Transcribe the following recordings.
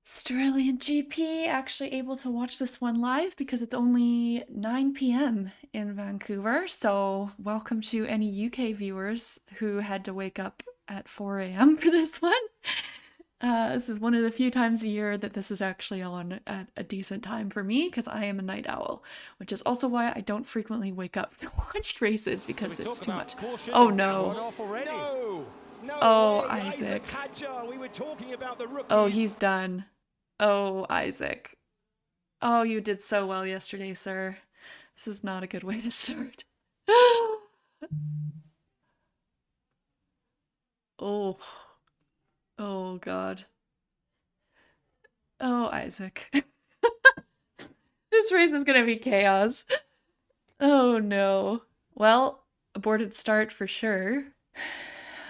Australian GP, actually able to watch this one live because it's only 9 p.m. in Vancouver. So, welcome to any UK viewers who had to wake up at 4 a.m. for this one. This is one of the few times a year that this is actually on at a decent time for me because I am a night owl, which is also why I don't frequently wake up to watch races because it's too much. Oh no. Oh, Isaac. Oh, he's done. Oh, Isaac. Oh, you did so well yesterday, sir. This is not a good way to start. Oh. Oh, God. Oh, Isaac. This race is gonna be chaos. Oh, no. Well, aborted start for sure.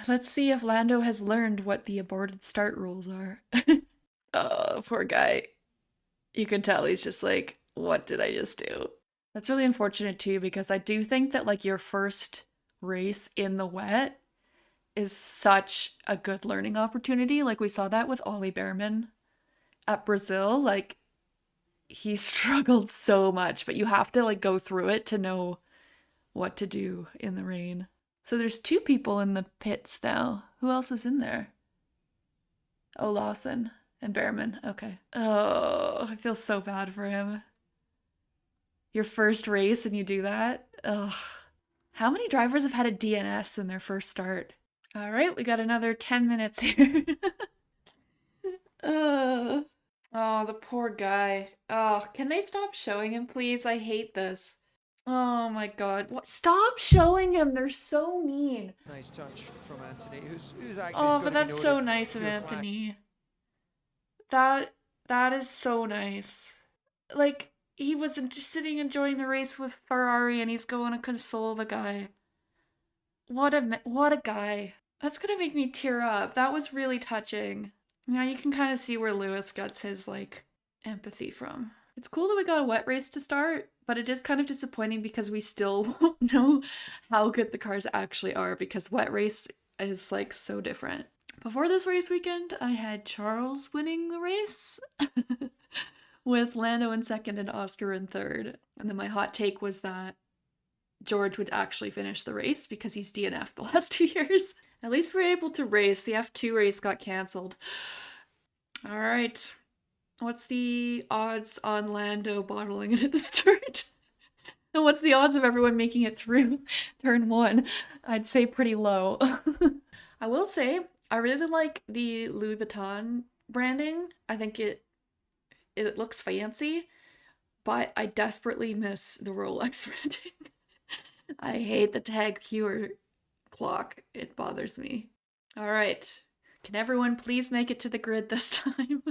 Let's see if Lando has learned what the aborted start rules are. Oh, poor guy. You can tell he's just like, what did I just do? That's really unfortunate too, because I do think that like your first race in the wet is such a good learning opportunity. Like we saw that with Ollie Behrman at Brazil. Like he struggled so much, but you have to like go through it to know what to do in the rain. So there's two people in the pits now. Who else is in there? Oh, Lawson and Behrman. Okay. Oh, I feel so bad for him. Your first race and you do that? Ugh. How many drivers have had a DNS in their first start? All right, we got another 10 minutes here. Oh, the poor guy. Oh, can they stop showing him, please? I hate this. Oh my god. What? Stop showing him. They're so mean. Nice touch from Anthony, who's actually Oh, but that's so nice of Anthony. That is so nice. Like, he was just sitting enjoying the race with Ferrari and he's going to console the guy. What a guy. That's gonna make me tear up. That was really touching. Now you can kind of see where Lewis gets his, like, empathy from. It's cool that we got a wet race to start, but it is kind of disappointing because we still won't know how good the cars actually are because wet race is, like, so different. Before this race weekend, I had Charles winning the race with Lando in second and Oscar in third. And then my hot take was that George would actually finish the race because he's DNF'd the last 2 years. At least we're able to race. The F2 race got cancelled. All right. What's the odds on Lando bottling it at the start? And what's the odds of everyone making it through turn one? I'd say pretty low. I will say, I really like the Louis Vuitton branding. I think it looks fancy, but I desperately miss the Rolex branding. I hate the Tag Heuer clock. It bothers me. All right. Can everyone please make it to the grid this time?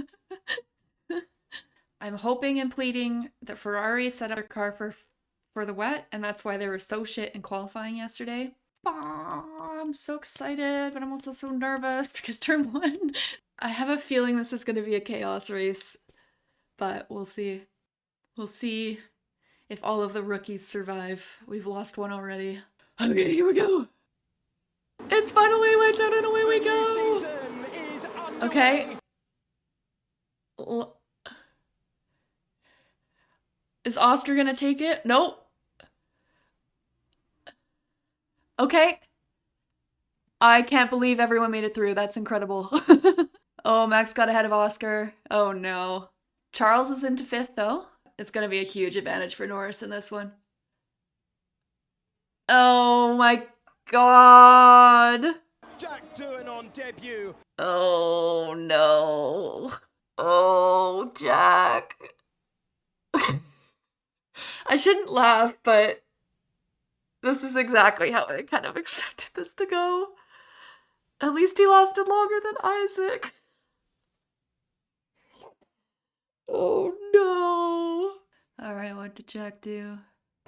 I'm hoping and pleading that Ferrari set up their car for the wet, and that's why they were so shit in qualifying yesterday. I'm so excited, but I'm also so nervous because turn one. I have a feeling this is going to be a chaos race, but we'll see. We'll see if all of the rookies survive. We've lost one already. Okay, here we go. It's finally lights out and away we go. Okay. Is Oscar gonna take it? Nope. Okay. I can't believe everyone made it through. That's incredible. Oh, Max got ahead of Oscar. Oh no. Charles is into fifth though. It's gonna be a huge advantage for Norris in this one. Oh my god. Jack doing on debut. Oh no. Oh, Jack. I shouldn't laugh, but this is exactly how I kind of expected this to go. At least he lasted longer than Isaac. Oh no. Alright, what did Jack do?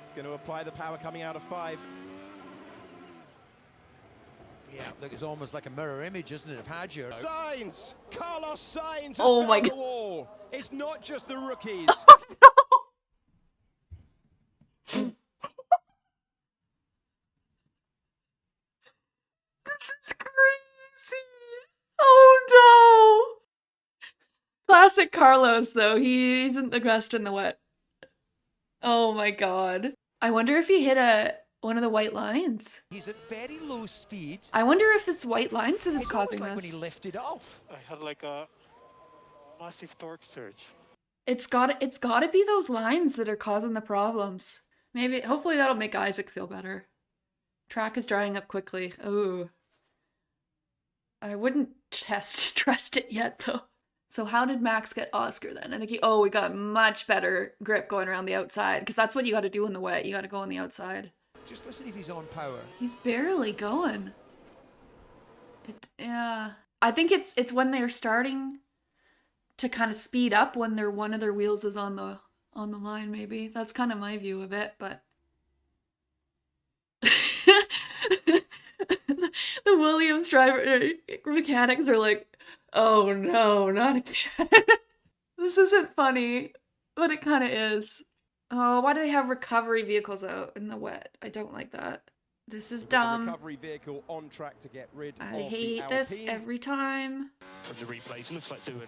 He's going to apply the power coming out of 5. Yeah, look, it's almost like a mirror image, isn't it, of Hadjo? Sainz! Carlos Sainz has found the wall. It's not just the rookies. This is crazy. Oh no. Classic Carlos, though. He isn't the best in the wet. Oh my god. I wonder if he hit one of the white lines. He's at very low speed. I wonder if this white lines is It's causing almost like this. when he lifted off. I had like a massive torque surge. It's gotta be those lines that are causing the problems. Maybe, hopefully that'll make Isaac feel better. Track is drying up quickly. Ooh. I wouldn't trust it yet, though. So how did Max get Oscar then? I think we got much better grip going around the outside, because that's what you gotta do in the wet. You gotta go on the outside. Just listen if he's on power. He's barely going. Yeah. I think it's when they're starting to kind of speed up when one of their wheels is on the line, maybe. That's kind of my view of it, but the Williams mechanics are like, oh no, not again. This isn't funny, but it kind of is. Oh, why do they have recovery vehicles out in the wet? I don't like that. This is dumb. Recovery vehicle on track to get rid I of hate the this Alpine. every time. From the replays, it looks like Doohan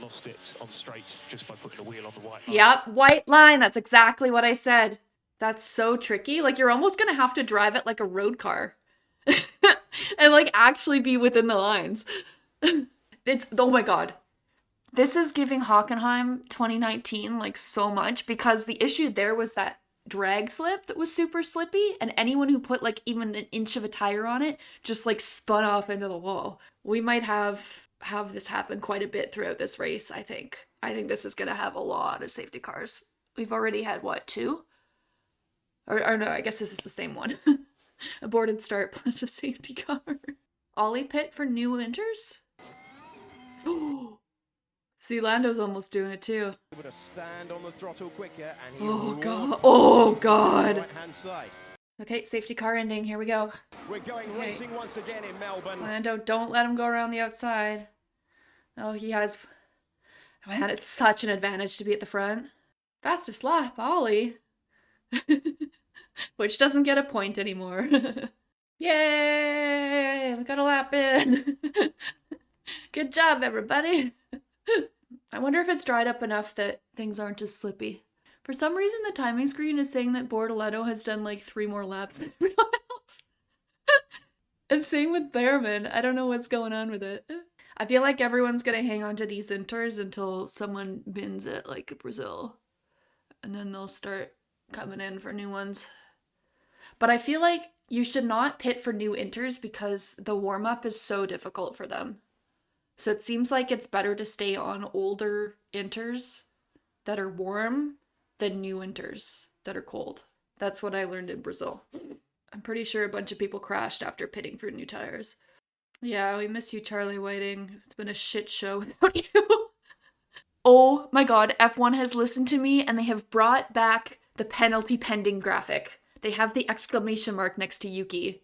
lost it on straight just by putting a wheel on the white line. Yep, white line. That's exactly what I said. That's so tricky. Like, you're almost gonna have to drive it like a road car. And, like, actually be within the lines. Oh my god. This is giving Hockenheim 2019, like, so much, because the issue there was that drag slip that was super slippy, and anyone who put, like, even an inch of a tire on it just, like, spun off into the wall. We might have this happen quite a bit throughout this race, I think. I think this is gonna have a lot of safety cars. We've already had, what, 2? Or no, I guess this is the same one. Aborted start plus a safety car. Ollie pit for new winters? See, Lando's almost doing it too. Able to stand on the throttle quicker, and he Oh roared god. past Oh the god. right-hand side. Okay, safety car ending. Here we go. We're going Okay. racing once again in Melbourne. Lando, don't let him go around the outside. Oh, he has... Man, it's such an advantage to be at the front. Fastest lap, Ollie. Which doesn't get a point anymore. Yay! We got a lap in. Good job, everybody. I wonder if it's dried up enough that things aren't as slippy. For some reason, the timing screen is saying that Bortoletto has done like 3 more laps than everyone else. And same with Behrman. I don't know what's going on with it. I feel like everyone's gonna hang on to these inters until someone bins it, like Brazil. And then they'll start coming in for new ones. But I feel like you should not pit for new inters because the warm-up is so difficult for them. So it seems like it's better to stay on older inters that are warm than new inters that are cold. That's what I learned in Brazil. I'm pretty sure a bunch of people crashed after pitting for new tires. Yeah, we miss you, Charlie Whiting. It's been a shit show without you. Oh my god, F1 has listened to me and they have brought back the penalty pending graphic. They have the exclamation mark next to Yuki.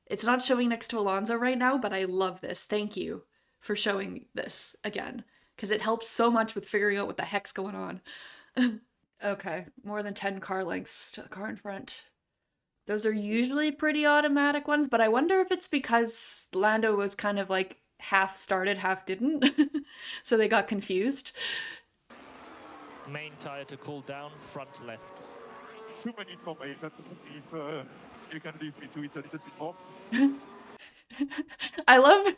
It's not showing next to Alonso right now, but I love this. Thank you for showing this again, because it helps so much with figuring out what the heck's going on. Okay, more than 10 car lengths to the car in front. Those are usually pretty automatic ones, but I wonder if it's because Lando was kind of like half started, half didn't. So they got confused. Main tire to cool down, front left. Too many information. If you can leave me to it a little bit more. I love...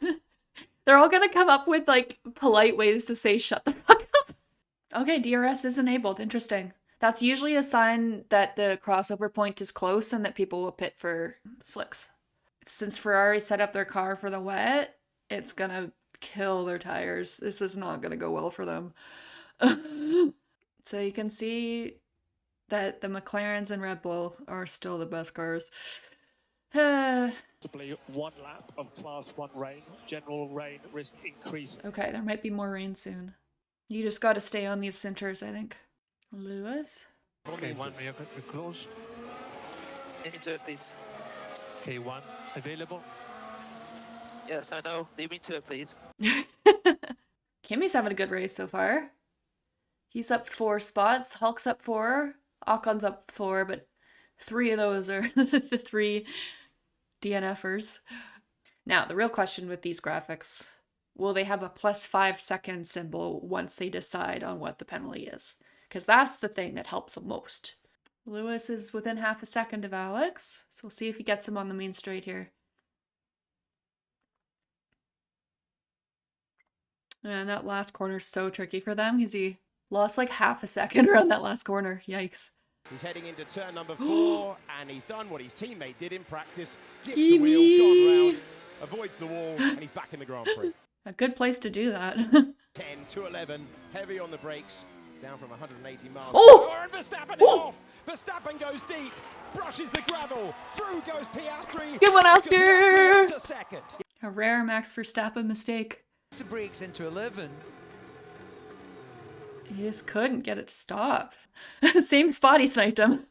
They're all gonna come up with, like, polite ways to say shut the fuck up. Okay, DRS is enabled. Interesting. That's usually a sign that the crossover point is close and that people will pit for slicks. Since Ferrari set up their car for the wet, it's gonna kill their tires. This is not gonna go well for them. So you can see that the McLarens and Red Bull are still the best cars. Possibly 1 lap of class 1 rain. General rain risk increase. Okay, there might be more rain soon. You just gotta stay on these centers, I think. Lewis? Okay, 1 vehicle close. Insert, please. Okay, 1 available. Yes, I know. Leave me to it, please. Kimi's having a good race so far. He's up 4 spots. Hulk's up 4. Ocon's up 4, but 3 of those are the 3 DNFers. Now, the real question with these graphics will they have a +5 second symbol once they decide on what the penalty is? Because that's the thing that helps them most. Lewis is within half a second of Alex, so we'll see if he gets him on the main straight here. And that last corner is so tricky for them because he lost like half a second around that last corner. Yikes. He's heading into turn number 4, and he's done what his teammate did in practice. Dipped a Kimi! wheel, gone round, avoids the wall, and he's back in the Grand Prix. A good place to do that. 10 to 11, heavy on the brakes, down from 180 miles. Oh! And Verstappen is Oh! off. Verstappen goes deep, brushes the gravel, through goes Piastri. Good one, Oscar Piastri Oscar! to second. A rare Max Verstappen mistake. The breaks into 11. He just couldn't get it to stop. Same spot he sniped him.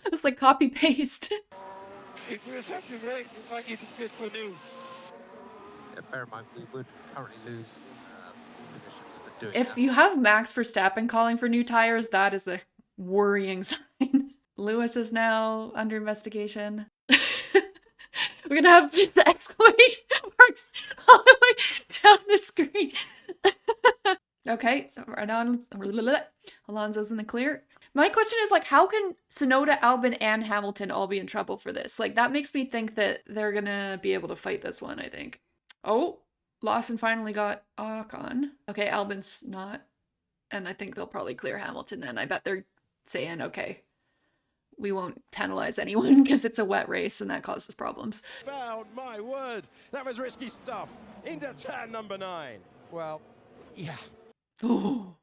It's like copy paste. If we have to break, we might need to fit for new. Yeah, bear in mind, we would currently lose positions for doing If that. you have Max Verstappen calling for new tires, that is a worrying sign. Lewis is now under investigation. We're gonna have just the exclamation marks all the way down the screen. Okay, Alonso's in the clear. My question is, like, how can Tsunoda, Albon, and Hamilton all be in trouble for this? Like, that makes me think that they're gonna be able to fight this one, I think. Oh, Lawson finally got Ocon. Okay, Albon's not. And I think they'll probably clear Hamilton then. I bet they're saying, okay, we won't penalize anyone because it's a wet race and that causes problems. Bound, my word, that was risky stuff. Into turn number 9. Well, yeah. Oh,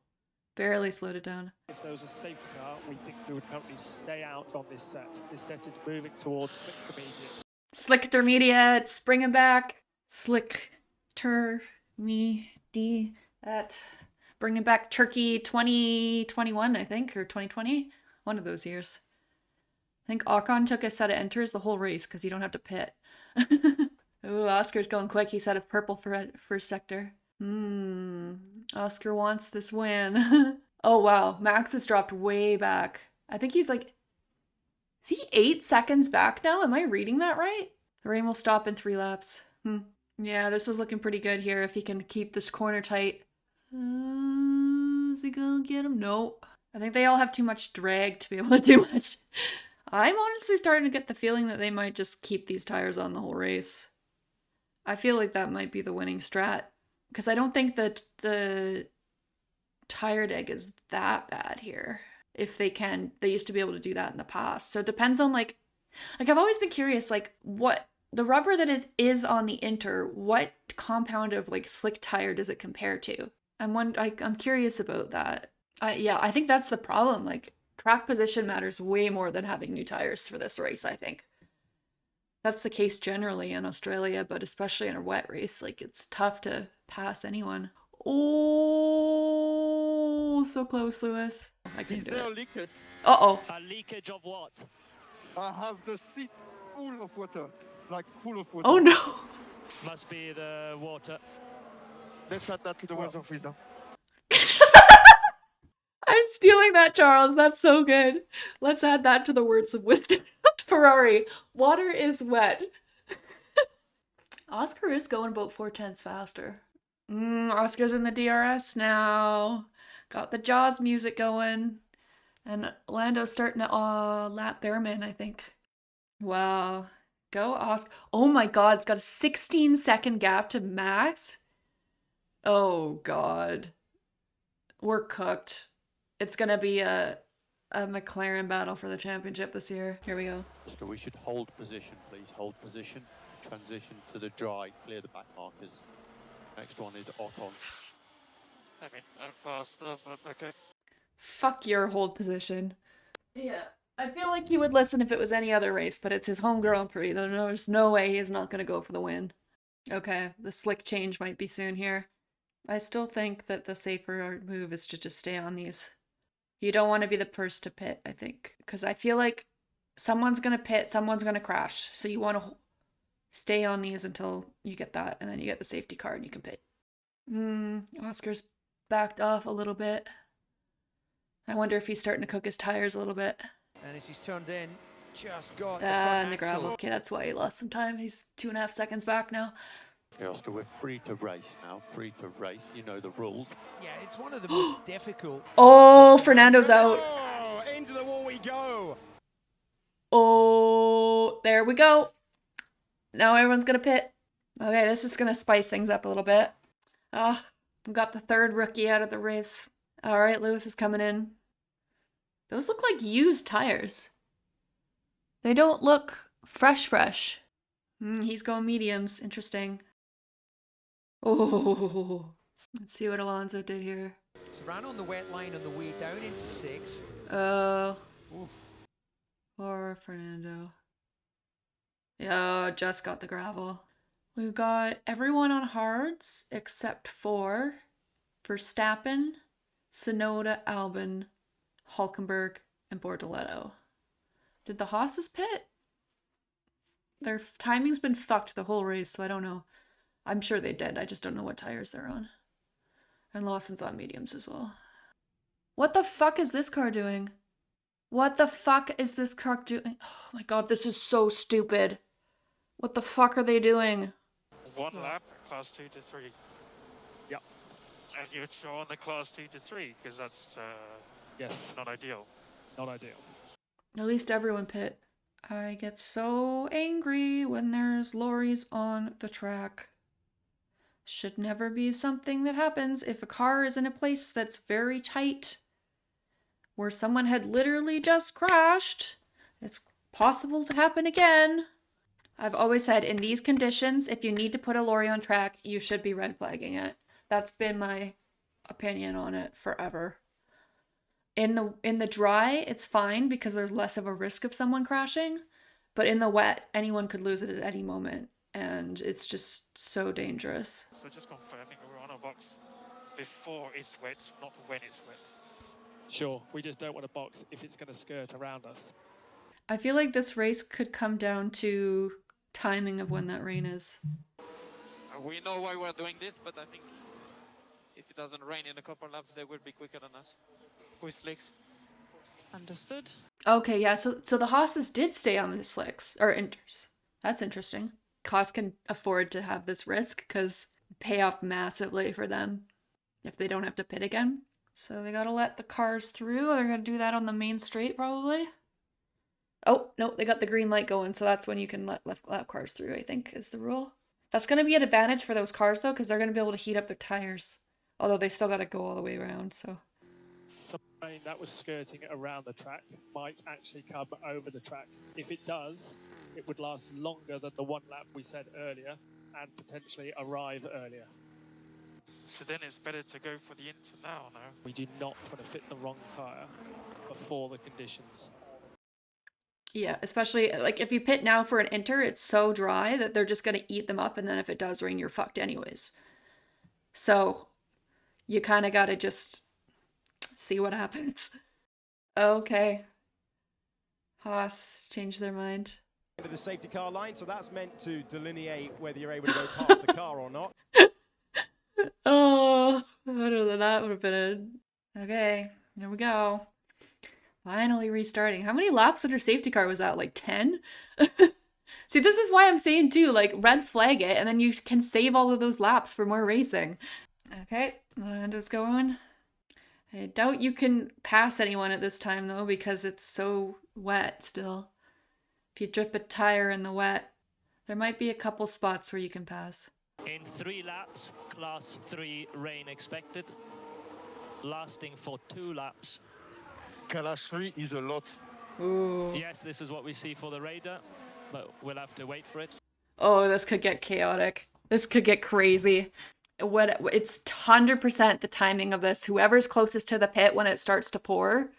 barely slowed it down. If there was a safety car, we think we would currently stay out on this set. This set is moving towards intermediate. Slick intermediate, bringing back. Slick intermediate. Bringing back Turkey 2021, I think, or 2020. One of those years. I think Ocon took a set of enters the whole race because you don't have to pit. Ooh, Oscar's going quick. He set a purple for first sector. Oscar wants this win. Oh, wow. Max has dropped way back. I think he's like... Is he 8 seconds back now? Am I reading that right? The rain will stop in 3 laps. Yeah, this is looking pretty good here if he can keep this corner tight. Is he gonna get him? No. I think they all have too much drag to be able to do much. I'm honestly starting to get the feeling that they might just keep these tires on the whole race. I feel like that might be the winning strat. Because I don't think that the tire deg is that bad here. If they can, they used to be able to do that in the past. So it depends on like I've always been curious, like what the rubber that is on the Inter, what compound of like slick tire does it compare to? I'm curious about that. Yeah, I think that's the problem. Like track position matters way more than having new tires for this race, I think. That's the case generally in Australia, but especially in a wet race, like it's tough to pass anyone. Oh, so close, Lewis. I can Is do there it. leakage? Uh-oh. A leakage of what? I have the seat full of water. Like full of water. Oh no. Must be the water. Let's add that to the words of wisdom. I'm stealing that, Charles. That's so good. Let's add that to the words of wisdom. Ferrari, water is wet. Oscar is going about 4/10 faster. Oscar's in the DRS now. Got the Jaws music going. And Lando's starting to lap Behrman, I think. Wow. Go Oscar. Oh my god, it's got a 16-second gap to Max. Oh god. We're cooked. It's gonna be a McLaren battle for the championship this year. Here we go. So we should hold position, please. Hold position. Transition to the dry. Clear the back markers. Next one is Ocon. I mean, I'm faster, but okay. Fuck your hold position. Yeah, I feel like he would listen if it was any other race, but it's his home Grand Prix. There's no way he's not gonna go for the win. Okay, the slick change might be soon here. I still think that the safer move is to just stay on these. You don't want to be the first to pit, I think. Because I feel like someone's going to pit, someone's going to crash. So you want to stay on these until you get that. And then you get the safety car and you can pit. Oscar's backed off a little bit. I wonder if he's starting to cook his tires a little bit. And as he's turned in, just got And the gravel. Okay, that's why he lost some time. He's 2.5 seconds back now. Okay, Oscar, we're free to race now. Free to race. You know the rules. Yeah, it's one of the most difficult. Oh, Fernando's out. Oh, into the wall we go. Oh, there we go. Now everyone's gonna pit. Okay, this is gonna spice things up a little bit. Ah, got the third rookie out of the race. All right, Lewis is coming in. Those look like used tires. They don't look fresh. He's going mediums. Interesting. Oh, let's see what Alonso did here. So ran on the wet line on the way down into 6. Oh, Oof. poor Fernando. Yeah, just got the gravel. We've got everyone on hards except for Verstappen, Tsunoda, Albon, Hulkenberg, and Bortoletto. Did the Haas's pit? Their timing's been fucked the whole race, so I don't know. I'm sure they did. I just don't know what tires they're on. And Lawson's on mediums as well. What the fuck is this car doing? What the fuck is this car doing? Oh my god, this is so stupid. What the fuck are they doing? One lap, class 2 to 3. Yep. And you're sure on the class 2 to 3 because that's Yes, not ideal. not ideal. At least everyone pit. I get so angry when there's lorries on the track. Should never be something that happens if a car is in a place that's very tight, where someone had literally just crashed. It's possible to happen again. I've always said in these conditions, if you need to put a lorry on track, you should be red flagging it. That's been my opinion on it forever. In the dry, it's fine because there's less of a risk of someone crashing, but in the wet, anyone could lose it at any moment, and it's just so dangerous. So just confirming we're on a box before it's wet, not when it's wet. Sure, we just don't want a box if it's going to skirt around us. I feel like this race could come down to timing of when that rain is. We know why we're doing this, but I think if it doesn't rain in a couple laps, they will be quicker than us. With slicks. Understood. Okay, yeah, so the Haas's did stay on the slicks, or inters. That's interesting. Haas can afford to have this risk because pay off massively for them if they don't have to pit again. So they gotta let the cars through. They're gonna do that on the main straight probably. Oh, no, they got the green light going, so that's when you can let left lap cars through, I think, is the rule. That's gonna be an advantage for those cars though, because they're gonna be able to heat up their tires. Although they still gotta go all the way around, so. Some rain that was skirting around the track might actually come over the track. If it does, it would last longer than the one lap we said earlier and potentially arrive earlier. So then it's better to go for the inter now, no? We do not want to fit the wrong tyre before the conditions. Yeah, especially like if you pit now for an inter, it's so dry that they're just gonna eat them up, and then if it does rain, you're fucked anyways. So you kind of gotta just see what happens. Okay. Haas changed their mind. Into the safety car line, so that's meant to delineate whether you're able to go past the car or not. Oh, better than that would have been. Okay, here we go. Finally restarting. How many laps under safety car was that? Like 10? See, this is why I'm saying too, like red flag it and then you can save all of those laps for more racing. Okay, Lando's going. I doubt you can pass anyone at this time though because it's so wet still. If you drip a tire in the wet, there might be a couple spots where you can pass. In 3 laps, class 3 rain expected, lasting for 2 laps. Class 3 is a lot. Ooh. Yes, this is what we see for the radar, but we'll have to wait for it. Oh, this could get chaotic. This could get crazy. It's 100% the timing of this. Whoever's closest to the pit when it starts to pour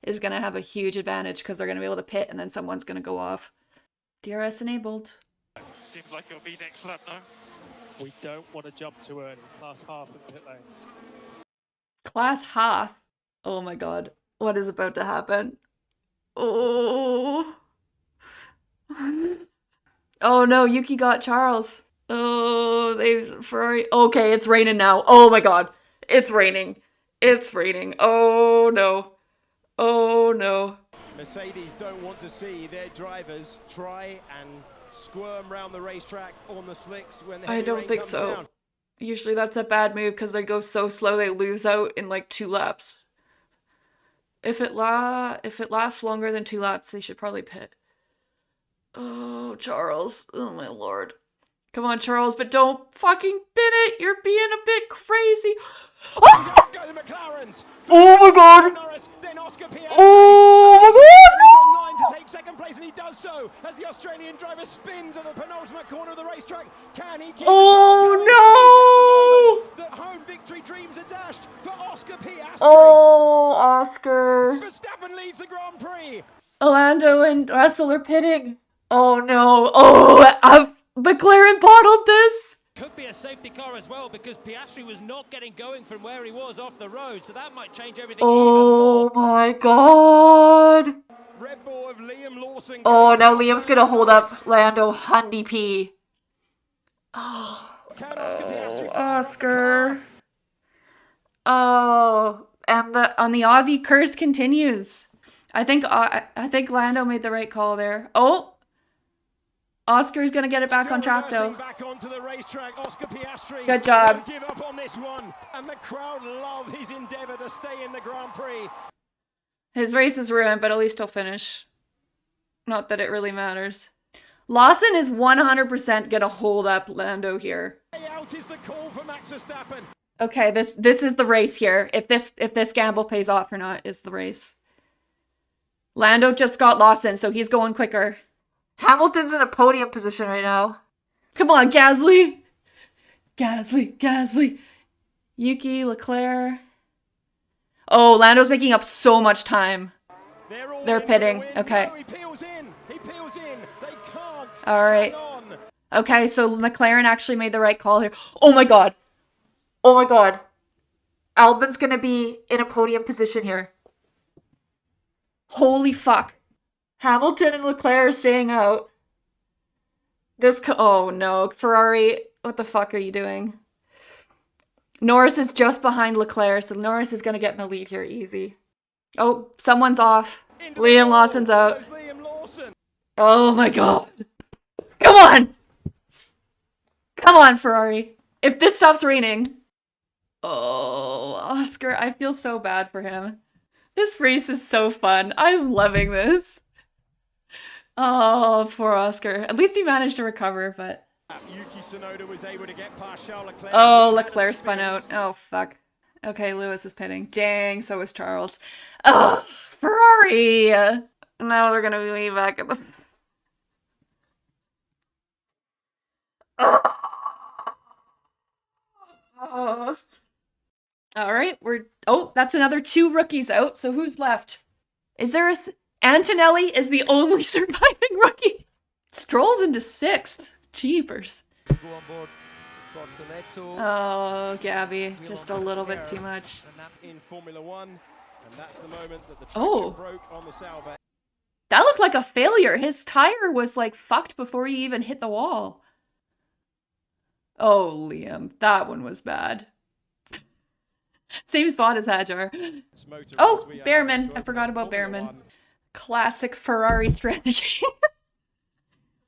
is going to have a huge advantage because they're going to be able to pit and then someone's going to go off. DRS enabled. Seems like it'll be next lap now. We don't want to jump too early. Class half in pit lane. Class half? Oh my god. What is about to happen? Oh. Oh no, Yuki got Charles. Oh, they've Ferrari. Okay, it's raining now. Oh my god. It's raining. It's raining. Oh no. Oh no. Mercedes don't want to see their drivers try and squirm round the racetrack on the slicks when the I heavy don't rain think comes so. down. Usually that's a bad move because they go so slow they lose out in like 2 laps. If it lasts longer than 2 laps, they should probably pit. Oh, Charles. Oh my lord. Come on, Charles, but don't fucking bin it. You're being a bit crazy. Oh, Go the McLarens. oh my god. Norris, then Oscar Piastri. Oh my He's on line to take second place, and he does so as the Australian driver spins at the penultimate corner of the racetrack. Can he keep Oh the car going? The home victory dreams are dashed for Oscar Piastri. Oh, Oscar. Verstappen leads the Grand Prix. Orlando and Russell are pitting. Oh no. Oh, McLaren bottled this. Could be a safety car as well because Piastri was not getting going from where he was off the road, so that might change everything Oh my god. Red Bull of Liam Lawson. Oh, now Liam's gonna hold up Lando Hundy P. Oh, Oscar. Oh, and the Aussie curse continues. I think Lando made the right call there. Oh, Oscar's gonna get it back on track though. Back onto the racetrack. Oscar Piastri. Good job. Won't give up on this one, and the crowd love his endeavour to stay in the Grand Prix. His race is ruined, but at least he'll finish. Not that it really matters. Lawson is 100% gonna hold up Lando here. Out is the call for Max Verstappen. Okay, this is the race here. If this gamble pays off or not is the race. Lando just got Lawson, so he's going quicker. Hamilton's in a podium position right now. Come on, Gasly! Gasly! Yuki, Leclerc. Oh, Lando's making up so much time. They're pitting. Okay. No, he peels in. They can't. Alright. Okay, so McLaren actually made the right call here. Oh my god. Albon's gonna be in a podium position here. Holy fuck. Hamilton and Leclerc are staying out. Oh no, Ferrari, what the fuck are you doing? Norris is just behind Leclerc, so Norris is gonna get in the lead here easy. Oh, someone's off. Liam Lawson's out. Oh my god. Come on! Come on, Ferrari. If this stops raining. Oh, Oscar, I feel so bad for him. This race is so fun. I'm loving this. Oh, poor Oscar. At least he managed to recover, but... Yuki Tsunoda was able to get past Charles Leclerc. Oh, Leclerc spun out. Oh, fuck. Okay, Lewis is pitting. Dang, so is Charles. Oh, Ferrari! Now they're gonna be way back at the... Oh. Alright, oh, that's another 2 rookies out, so who's left? Is there a... Antonelli is the only surviving rookie. Stroll's into 6th. Jeepers. Oh, Gabby, just a little bit too much. In Formula 1, and that's the moment that the broke on the Sauber. That looked like a failure. His tire was like fucked before he even hit the wall. Oh, Liam, that one was bad. Same spot as Hajar. Oh, Behrman. I forgot about Behrman. Classic Ferrari strategy.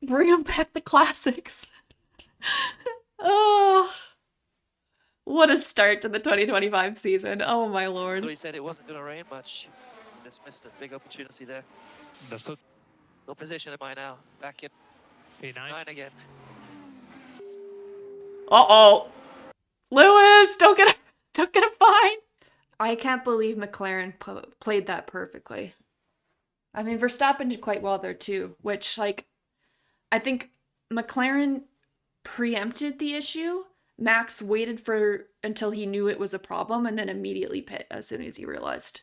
Bring him back the classics. Oh, what a start to the 2025 season. Oh my lord. So he said it wasn't going to rain much. Just missed a big opportunity there. Understood. What position am I now? Back in P9. 9 again. Uh-oh. Lewis, don't get a fine. I can't believe McLaren played that perfectly. I mean, Verstappen did quite well there too, which, like, I think McLaren preempted the issue. Max waited until he knew it was a problem and then immediately pit as soon as he realized.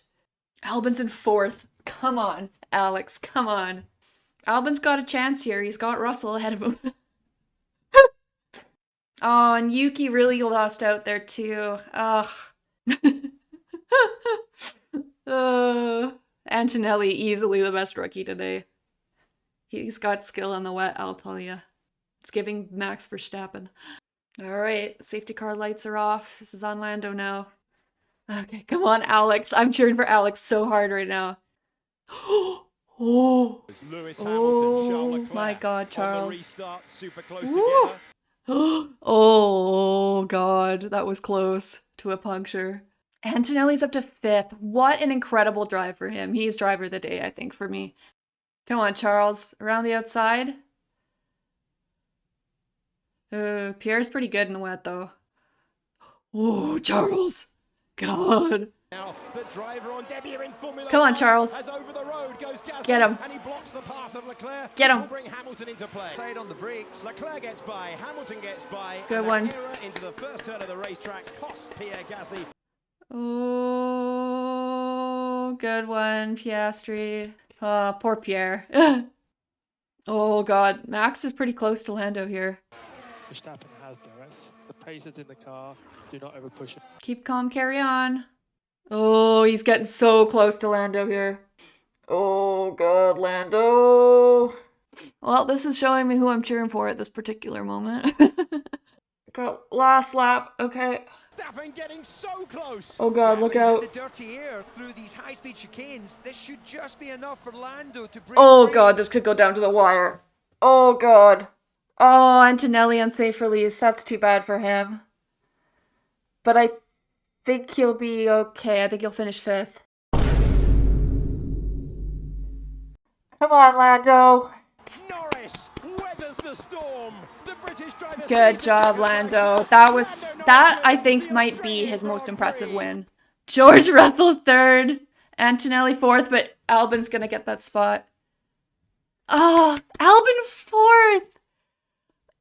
Albon's in 4th. Come on, Alex, come on. Albon's got a chance here. He's got Russell ahead of him. Oh, and Yuki really lost out there too. Ugh. Antonelli, easily the best rookie today. He's got skill in the wet, I'll tell you. It's giving Max Verstappen. Alright, safety car lights are off. This is on Lando now. Okay, come on, Alex. I'm cheering for Alex so hard right now. Oh Oh. It's Lewis Hamilton, Charles Leclerc My God, on the Charles. restart, super close Woo. together. Oh God, that was close to a puncture. Antonelli's up to 5th. What an incredible drive for him. He's driver of the day, I think, for me. Come on, Charles. Around the outside. Pierre's pretty good in the wet, though. Oh, Charles. God. Now, the driver on debut in Formula Come on, 1, Charles. as over the road goes Gasly, Get him. and he blocks the path of Leclerc. Get him. Will bring Hamilton into play. Stayed on the brakes. Leclerc gets by, Hamilton gets by. Good and one. that error into the first turn of the racetrack cost Pierre Gasly. Oh, good one, Piastri. Oh, poor Pierre. Oh God, Max is pretty close to Lando here. Verstappen has DRS. The pace is in the car. Do not over push it. Keep calm, carry on. Oh, he's getting so close to Lando here. Oh God, Lando. Well, this is showing me who I'm cheering for at this particular moment. Go, last lap, okay. Verstappen getting so close. Oh God, look out. The dirty air through these high-speed chicanes. This should just be enough for Lando to break Oh free. God, this could go down to the wire. Oh God. Oh, Antonelli unsafe release. That's too bad for him. But I think he'll be okay. I think he'll finish 5th. Come on, Lando. Norris weathers the storm. The British driver. Good job, Lando. That I think might be his most impressive win. George Russell 3rd, Antonelli 4th, but Albon's gonna get that spot. Oh, Albon 4th!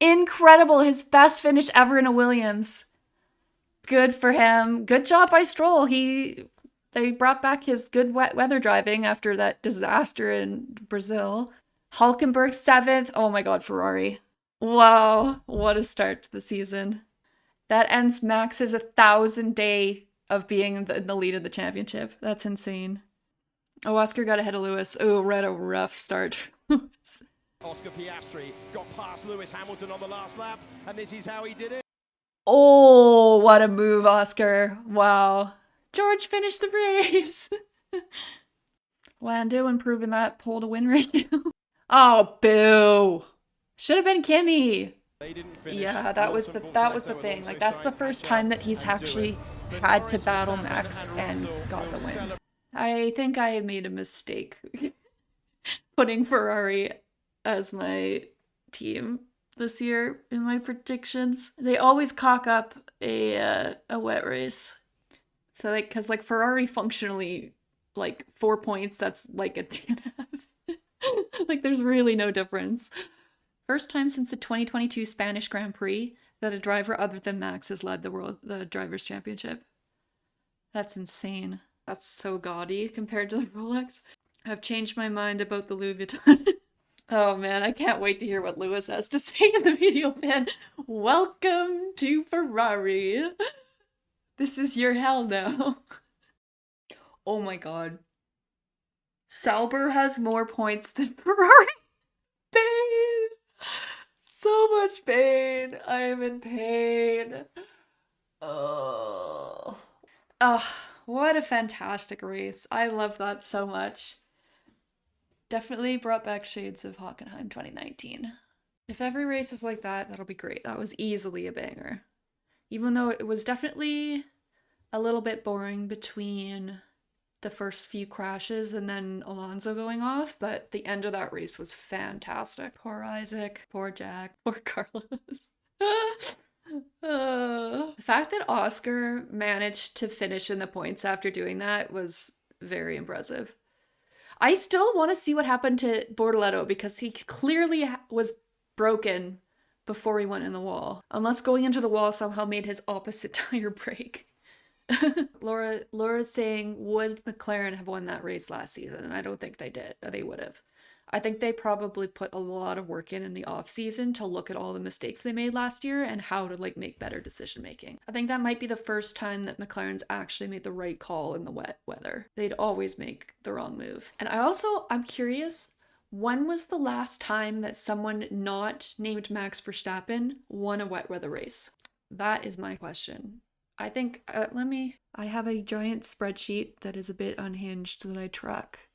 Incredible, his best finish ever in a Williams. Good for him. Good job by Stroll. They brought back his good wet weather driving after that disaster in Brazil. Hulkenberg 7th. Oh my God, Ferrari. Wow, what a start to the season. That ends Max's 1,000 day of being in the lead of the championship. That's insane. Oh, Oscar got ahead of Lewis. Oh, read a rough start. Oscar Piastri got past Lewis Hamilton on the last lap, and this is how he did it. Oh, what a move, Oscar. Wow. George finished the race. Lando improving that pole to win ratio. Oh, boo. Should have been Kimi. Yeah, that was the thing. Like, that's the first time that he's actually had to battle Max and got the win. I think I made a mistake putting Ferrari as my team this year in my predictions. They always cock up a wet race. So like, cause like Ferrari functionally, like 4 points, that's like a DNF. Like there's really no difference. First time since the 2022 Spanish Grand Prix that a driver other than Max has led the Drivers' Championship. That's insane. That's so gaudy compared to the Rolex. I've changed my mind about the Louis Vuitton. Oh man, I can't wait to hear what Lewis has to say in the video, man. Welcome to Ferrari. This is your hell now. Oh my God. Sauber has more points than Ferrari. Pain. So much pain. I am in pain. Oh. Ugh, what a fantastic race. I love that so much. Definitely brought back shades of Hockenheim 2019. If every race is like that, that'll be great. That was easily a banger. Even though it was definitely a little bit boring between the first few crashes and then Alonso going off, but the end of that race was fantastic. Poor Isaac, poor Jack, poor Carlos. The fact that Oscar managed to finish in the points after doing that was very impressive. I still want to see what happened to Bortoleto because he clearly was broken before he went in the wall. Unless going into the wall somehow made his opposite tire break. Laura's saying, would McLaren have won that race last season? And I don't think they did. Or they would have. I think they probably put a lot of work in the off season to look at all the mistakes they made last year and how to like make better decision making. I think that might be the first time that McLaren's actually made the right call in the wet weather. They'd always make the wrong move. And I'm curious, when was the last time that someone not named Max Verstappen won a wet weather race? That is my question. I think, I have a giant spreadsheet that is a bit unhinged that I track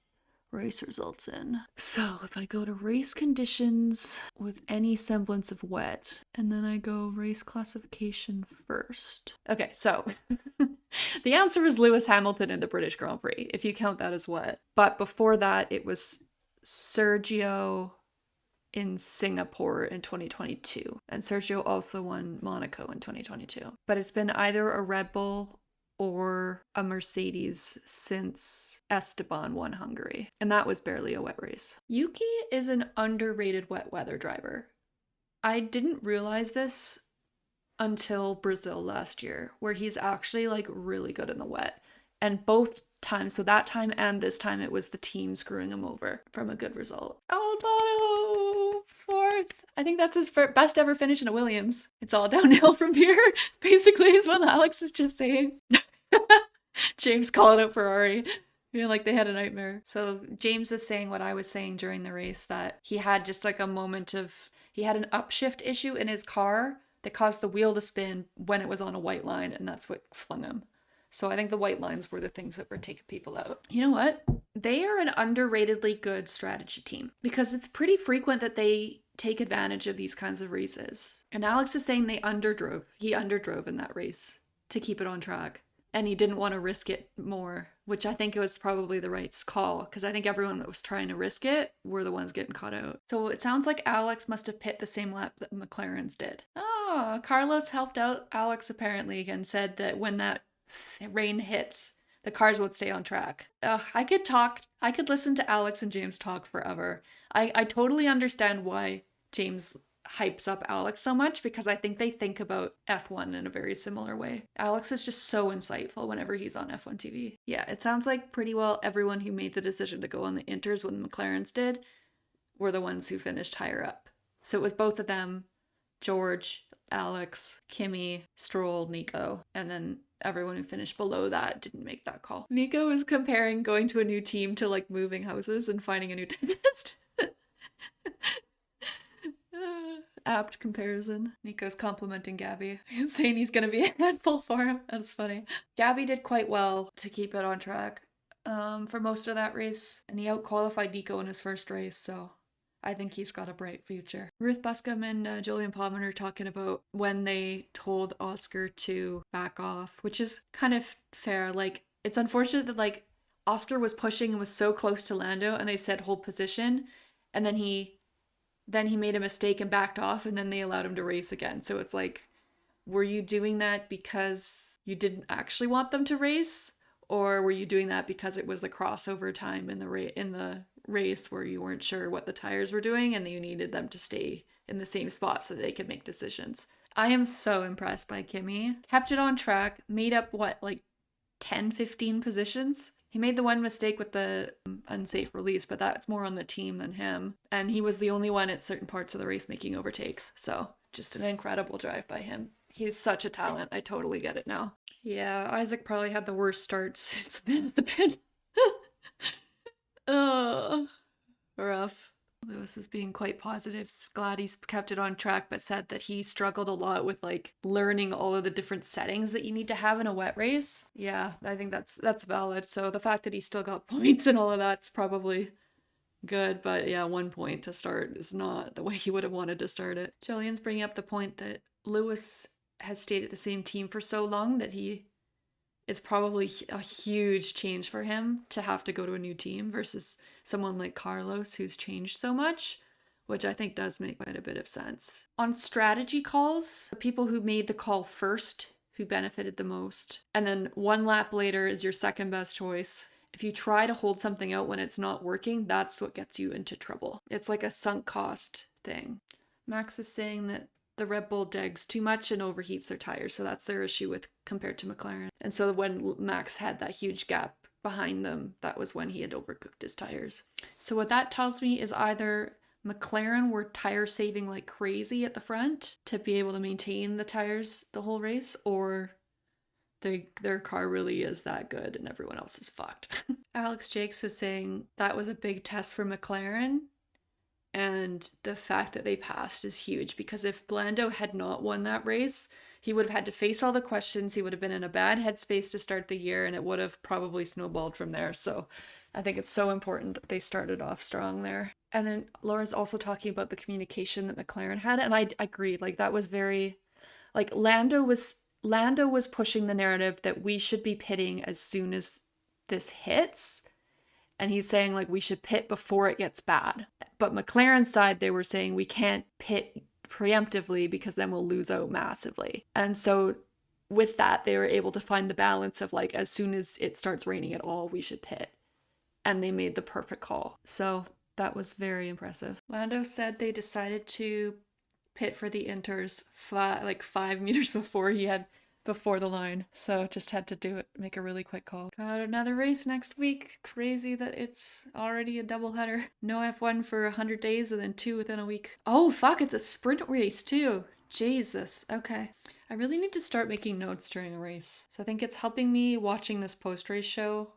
race results in. So if I go to race conditions with any semblance of wet, and then I go race classification first. Okay, so the answer is Lewis Hamilton in the British Grand Prix, if you count that as wet. But before that, it was Sergio in Singapore in 2022. And Sergio also won Monaco in 2022. But it's been either a Red Bull or a Mercedes since Esteban won Hungary. And that was barely a wet race. Yuki is an underrated wet weather driver. I didn't realize this until Brazil last year, where he's actually like really good in the wet. And both times, so that time and this time, it was the team screwing him over from a good result. Albano, fourth. I think that's his best ever finish in a Williams. It's all downhill from here, basically, is what Alex is just saying. James calling out Ferrari. Feeling like they had a nightmare. So James is saying what I was saying during the race, that he had just like a moment of, he had an upshift issue in his car that caused the wheel to spin when it was on a white line, and that's what flung him. So I think the white lines were the things that were taking people out. You know what? They are an underratedly good strategy team, because it's pretty frequent that they take advantage of these kinds of races. And Alex is saying they underdrove. He underdrove in that race to keep it on track. And he didn't want to risk it more, which I think it was probably the right call, because I think everyone that was trying to risk it were the ones getting caught out. So it sounds like Alex must have pit the same lap that McLaren's did. Oh, Carlos helped out Alex apparently and said that when that rain hits, the cars won't stay on track. I could listen to Alex and James talk forever. I totally understand why James hypes up Alex so much, because I think they think about F1 in a very similar way. Alex is just so insightful whenever he's on F1 TV. Yeah, it sounds like pretty well everyone who made the decision to go on the Inters when the McLarens did were the ones who finished higher up. So it was both of them, George, Alex, Kimi, Stroll, Nico, and then everyone who finished below that didn't make that call. Nico is comparing going to a new team to like moving houses and finding a new dentist. Apt comparison. Nico's complimenting Gabby, saying he's gonna be a handful for him. That's funny. Gabby did quite well to keep it on track for most of that race, and he outqualified Nico in his first race, so I think he's got a bright future. Ruth Buscombe and Julian Palmer are talking about when they told Oscar to back off, which is kind of fair. Like, it's unfortunate that like Oscar was pushing and was so close to Lando, and they said hold position, and then he made a mistake and backed off, and then they allowed him to race again. So it's like, were you doing that because you didn't actually want them to race? Or were you doing that because it was the crossover time in the race where you weren't sure what the tires were doing and you needed them to stay in the same spot so they could make decisions? I am so impressed by Kimi. Kept it on track, made up like 10, 15 positions. He made the one mistake with the unsafe release, but that's more on the team than him. And he was the only one at certain parts of the race making overtakes. So just an incredible drive by him. He's such a talent. I totally get it now. Yeah, Isaac probably had the worst start since been at the pin. Oh, rough. Lewis is being quite positive. Glad he's kept it on track, but said that he struggled a lot with like learning all of the different settings that you need to have in a wet race. Yeah, I think that's valid. So the fact that he still got points and all of that's probably good, but yeah, 1 point to start is not the way he would have wanted to start it. Jillian's bringing up the point that Lewis has stayed at the same team for so long that it's probably a huge change for him to have to go to a new team versus someone like Carlos who's changed so much, which I think does make quite a bit of sense. On strategy calls, the people who made the call first who benefited the most, and then one lap later is your second best choice. If you try to hold something out when it's not working, that's what gets you into trouble. It's like a sunk cost thing. Max is saying that the Red Bull digs too much and overheats their tires, so that's their issue with compared to McLaren. And so when Max had that huge gap behind them, that was when he had overcooked his tires. So what that tells me is either McLaren were tire saving like crazy at the front to be able to maintain the tires the whole race, or their car really is that good and everyone else is fucked. Alex Jakes is saying that was a big test for McLaren. And the fact that they passed is huge, because if Lando had not won that race, he would have had to face all the questions. He would have been in a bad headspace to start the year, and it would have probably snowballed from there. So I think it's so important that they started off strong there. And then Laura's also talking about the communication that McLaren had, and I agreed. Like that was very, like Lando was pushing the narrative that we should be pitting as soon as this hits, and he's saying like we should pit before it gets bad. But McLaren's side, they were saying we can't pit preemptively because then we'll lose out massively. And so with that, they were able to find the balance of like as soon as it starts raining at all, we should pit. And they made the perfect call. So that was very impressive. Lando said they decided to pit for the inters 5 meters before the line. So just had to do it, make a really quick call. Got another race next week. Crazy that it's already a doubleheader. No F1 for 100 days and then 2 within a week. Oh fuck, it's a sprint race too. Jesus. Okay. I really need to start making notes during a race. So I think it's helping me watching this post-race show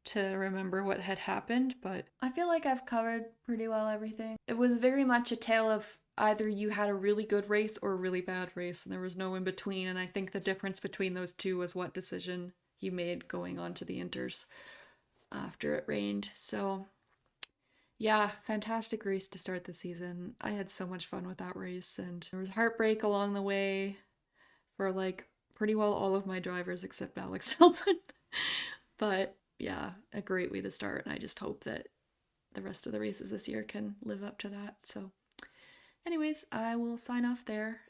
to remember what had happened, but I feel like I've covered pretty well everything. It was very much a tale of either you had a really good race or a really bad race, and there was no in between, and I think the difference between those two was what decision you made going on to the inters after it rained. So yeah, fantastic race to start the season. I had so much fun with that race, and there was heartbreak along the way for like pretty well all of my drivers except Alex Albon. But yeah, a great way to start, and I just hope that the rest of the races this year can live up to that. So anyways, I will sign off there.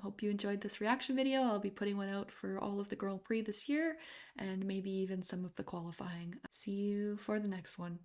Hope you enjoyed this reaction video. I'll be putting one out for all of the Grand Prix this year, and maybe even some of the qualifying. See you for the next one.